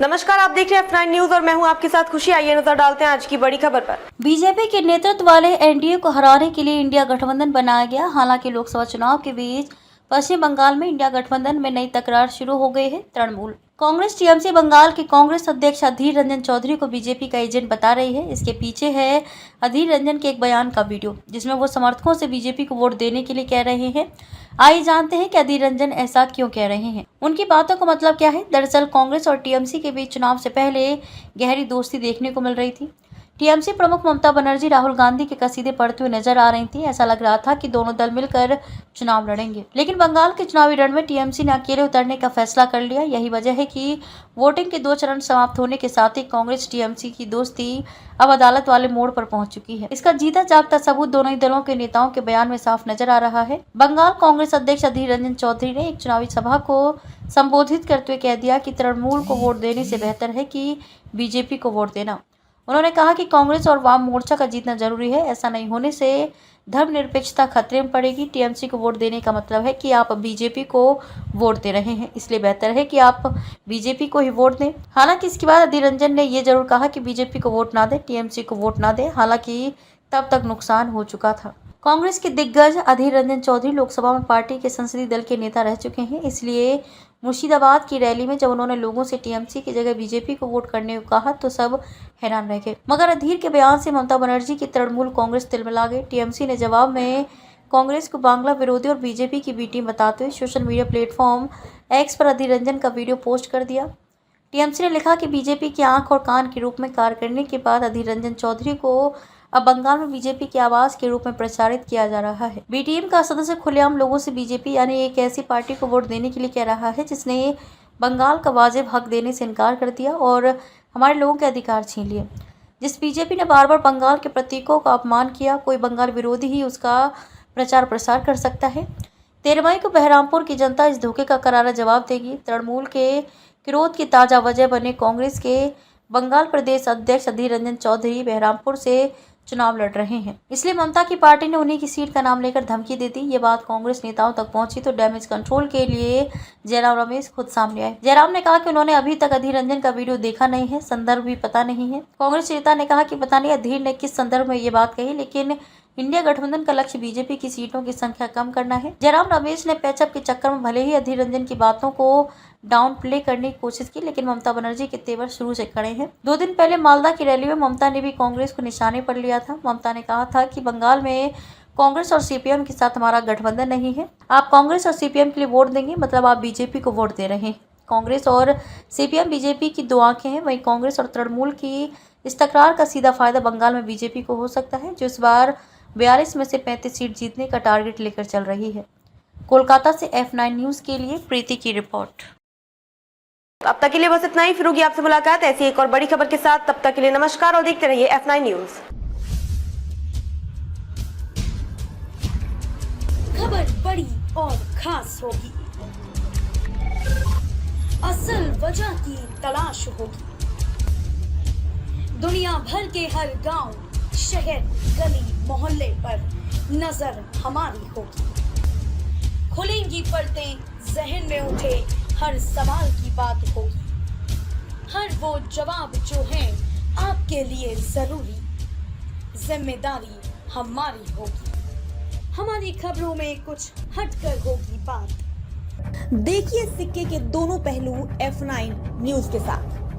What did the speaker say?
नमस्कार, आप देख रहे हैं F9 न्यूज और मैं हूं आपके साथ खुशी। आइए नजर डालते हैं आज की बड़ी खबर पर। बीजेपी के नेतृत्व वाले एनडीए को हराने के लिए इंडिया गठबंधन बनाया गया। हालांकि लोकसभा चुनाव के बीच पश्चिम बंगाल में इंडिया गठबंधन में नई तकरार शुरू हो गई है। तृणमूल कांग्रेस टीएमसी बंगाल के कांग्रेस अध्यक्ष अधीर रंजन चौधरी को बीजेपी का एजेंट बता रही है। इसके पीछे है अधीर रंजन के एक बयान का वीडियो, जिसमें वो समर्थकों से बीजेपी को वोट देने के लिए कह रहे हैं। आइए जानते हैं कि अधीर रंजन ऐसा क्यों कह रहे हैं, उनकी बातों का मतलब क्या है। दरअसल कांग्रेस और टीएमसी के बीच चुनाव से पहले गहरी दोस्ती देखने को मिल रही थी। टीएमसी प्रमुख ममता बनर्जी राहुल गांधी के कसीदे पढ़ते हुए नजर आ रही थी। ऐसा लग रहा था कि दोनों दल मिलकर चुनाव लड़ेंगे, लेकिन बंगाल के चुनावी रण में टीएमसी ने अकेले उतरने का फैसला कर लिया। यही वजह है कि वोटिंग के 2 चरण समाप्त होने के साथ ही कांग्रेस टीएमसी की दोस्ती अब अदालत वाले मोड़ पर पहुंच चुकी है। इसका जीता जागता सबूत दोनों ही दलों के नेताओं के बयान में साफ नजर आ रहा है। बंगाल कांग्रेस अध्यक्ष अधीर रंजन चौधरी ने एक चुनावी सभा को संबोधित करते हुए कह दिया कि तृणमूल को वोट देने से बेहतर है कि बीजेपी को वोट देना। उन्होंने कहा कि कांग्रेस और वाम मोर्चा का जीतना जरूरी है। ऐसा नहीं होने से धर्मनिरपेक्षता खतरे में पड़ेगी। टीएमसी को वोट देने का मतलब है कि आप बीजेपी को वोट दे रहे हैं, इसलिए बेहतर है कि आप बीजेपी को ही वोट दें। हालांकि इसके बाद अधीर रंजन ने ये जरूर कहा कि बीजेपी को वोट ना दे, टीएमसी को वोट ना दे। हालांकि तब तक नुकसान हो चुका था। कांग्रेस के दिग्गज अधीर रंजन चौधरी लोकसभा में पार्टी के संसदीय दल के नेता रह चुके हैं। इसलिए मुर्शिदाबाद की रैली में जब उन्होंने लोगों से टीएमसी की जगह बीजेपी को वोट करने को कहा तो सब हैरान रह गए। मगर अधीर के बयान से ममता बनर्जी की तृणमूल कांग्रेस तिलमिला गई। टीएमसी ने जवाब में कांग्रेस को बांग्ला विरोधी और बीजेपी की बी टीम बताते हुए सोशल मीडिया प्लेटफॉर्म एक्स पर अधीर रंजन का वीडियो पोस्ट कर दिया। टीएमसी ने लिखा कि बीजेपी की आंख और कान के रूप में कार्य करने के बाद अधीर रंजन चौधरी को अब बंगाल में बीजेपी की आवाज के रूप में प्रचारित किया जा रहा है। बी टीम का सदस्य खुलेआम लोगों से बीजेपी यानी एक ऐसी पार्टी को वोट देने के लिए कह रहा है जिसने बंगाल का वाजिब हक देने से इनकार कर दिया और हमारे लोगों के अधिकार छीन लिए। जिस बीजेपी ने बार बार बंगाल के प्रतीकों का अपमान किया, कोई बंगाल विरोधी ही उसका प्रचार प्रसार कर सकता है। 13 मई को बहरामपुर की जनता इस धोखे का करारा जवाब देगी। तृणमूल के क्रोध की ताजा वजह बने कांग्रेस के बंगाल प्रदेश अध्यक्ष अधीर रंजन चौधरी बहरामपुर से चुनाव लड़ रहे हैं, इसलिए ममता की पार्टी ने उन्हीं की सीट का नाम लेकर धमकी दे दी। ये बात कांग्रेस नेताओं तक पहुंची तो डैमेज कंट्रोल के लिए जयराम रमेश खुद सामने आए। जयराम ने कहा कि उन्होंने अभी तक अधीर रंजन का वीडियो देखा नहीं है, संदर्भ भी पता नहीं है। कांग्रेस नेता ने कहा कि पता नहीं अधीर ने किस संदर्भ में ये बात कही, लेकिन इंडिया गठबंधन का लक्ष्य बीजेपी की सीटों की संख्या कम करना है। जयराम रमेश ने पैचअप के चक्कर में भले ही अधीर रंजन की बातों को डाउन प्ले करने की कोशिश की, लेकिन ममता बनर्जी के तेवर शुरू से खड़े हैं। 2 दिन पहले मालदा की रैली में ममता ने भी कांग्रेस को निशाने पर लिया था। ममता ने कहा था कि बंगाल में कांग्रेस और सीपीएम के साथ हमारा गठबंधन नहीं है। आप कांग्रेस और सीपीएम के लिए वोट देंगे, मतलब आप बीजेपी को वोट दे रहे हैं। कांग्रेस और सीपीएम बीजेपी की 2 आंखें हैं। वहीं कांग्रेस और तृणमूल की इस तकरार का सीधा फायदा बंगाल में बीजेपी को हो सकता है, जो इस बार 42 में से 35 सीट जीतने का टारगेट लेकर चल रही है। कोलकाता से F9 न्यूज के लिए प्रीति की रिपोर्ट। अब तक के लिए बस इतना ही। फिर होगी आपसे मुलाकात ऐसी एक और बड़ी खबर के साथ। तब तक के लिए नमस्कार और देखते रहिए F9 न्यूज। खबर बड़ी और खास होगी, असल वजह की तलाश होगी, दुनिया भर के हर गांव, शहर, गली, मोहल्ले पर नजर हमारी होगी। खुलेंगी पर्दें, जहन में उठे हर सवाल की बात होगी, हर वो जवाब जो है आपके लिए जरूरी, जिम्मेदारी हमारी होगी। हमारी खबरों में कुछ हटकर होगी बात। देखिए सिक्के के दोनों पहलू F9 न्यूज के साथ।